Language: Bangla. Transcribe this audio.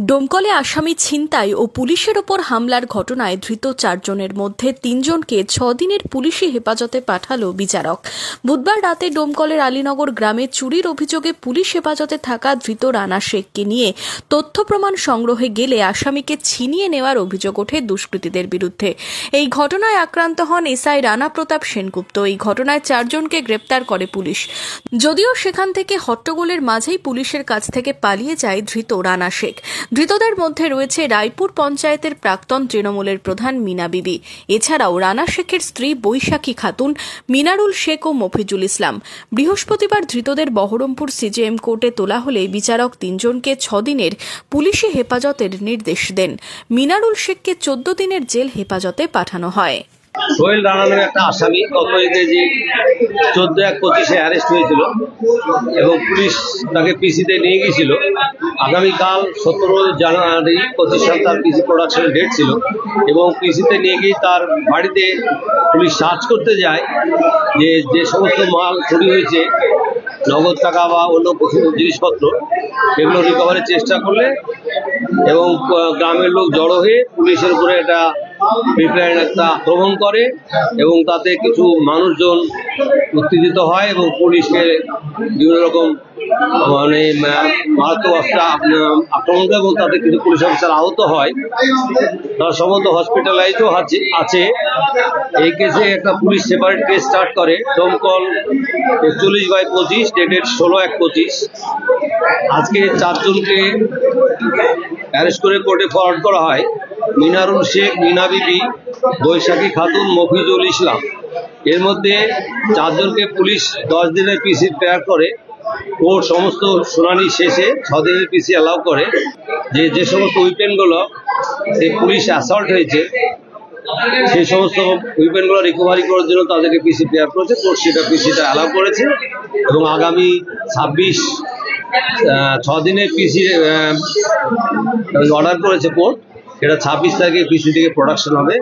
ডোমকলে আসামি ছিনতাই ও পুলিশের ওপর হামলার ঘটনায় ধৃত 4 জনের মধ্যে 3 জনকে 6 দিনের পুলিশি হেফাজতে পাঠালো বিচারক। বুধবার রাতে ডোমকলের আলীনগর গ্রামে চুরির অভিযোগে পুলিশ হেফাজতে থাকা ধৃত রানা শেখকে নিয়ে তথ্য প্রমাণ সংগ্রহে গেলে আসামিকে ছিনিয়ে নেওয়ার অভিযোগ ওঠে দুষ্কৃতীদের বিরুদ্ধে। এই ঘটনায় আক্রান্ত হন এসআই রানা প্রতাপ সেনগুপ্ত। এই ঘটনায় 4 জনকে গ্রেপ্তার করে পুলিশ। যদিও সেখান থেকে হট্টগোলের মাঝেই পুলিশের কাছ থেকে পালিয়ে যায় ধৃত রানা শেখ। ধৃতদের মধ্যে রয়েছে রায়পুর পঞ্চায়েতের প্রাক্তন তৃণমূলের প্রধান মিনা বিবি। এছাড়াও রানা শেখের স্ত্রী বৈশাখী খাতুন, মিনারুল শেখ ও মফিজুল ইসলাম। বৃহস্পতিবার ধৃতদের বহরমপুর সিজেএম কোর্টে তোলা হলে বিচারক 3 জনকে 6 দিনের পুলিশি হেফাজতের নির্দেশ দেন। মিনারুল শেখকে 14 দিনের জেল হেফাজতে পাঠানো হয়। সোহেল রানা নামে একটা আসামি গত ইংরেজি 14/1/25 অ্যারেস্ট হয়েছিল এবং পুলিশ তাকে পিসিতে নিয়ে গিয়েছিল। আগামীকাল 17 জানুয়ারি 25 সাল তার পিসি প্রোডাকশনের ডেট ছিল এবং পিসিতে নিয়ে গিয়ে তার বাড়িতে পুলিশ সার্চ করতে যায় যে সমস্ত মাল চুরি হয়েছে, নগদ টাকা বা অন্য কিছু জিনিসপত্র, সেগুলো রিকভারির চেষ্টা করলে এবং গ্রামের লোক জড়ো হয়ে পুলিশের উপরে একটা আক্রমণ করে এবং তাতে কিছু মানুষজন উত্তেজিত হয় এবং পুলিশকে বিভিন্ন রকম মারাত্মক আক্রমণ করে এবং তাতে কিছু পুলিশ অফিসার আহত হয়। তারা সম্ভবত হসপিটালাইজও আছে। এই কেসে একটা পুলিশ সেপারেট কেস স্টার্ট করে দমকল 41/25 ডেটেড 16/1/25। আজকে 4 জনকে অ্যারেস্ট করে কোর্টে ফরওয়ার্ড করা হয়। মিনারুল শেখ, মিনা বিবি, বৈশাখী খাতুন, মফিজুল ইসলাম। এর মধ্যে 4 জনকে পুলিশ 10 দিনের পিসি প্রেয়ার করে। কোর্ট সমস্ত শুনানি শেষে 6 দিনের পিসি অ্যালাউ করে। যে সমস্ত উইপেনগুলো পুলিশ অ্যাসল্ট হয়েছে সেই সমস্ত উইপেনগুলো রিকভারি করার জন্য তাদেরকে পিসি প্রেয়ার করেছে। কোর্ট সেটা পিসিটা অ্যালাউ করেছে এবং আগামী 6 দিনের পিসি অর্ডার করেছে কোর্ট। এটা 26 তারিখে পিসি থেকে প্রোডাকশন হবে।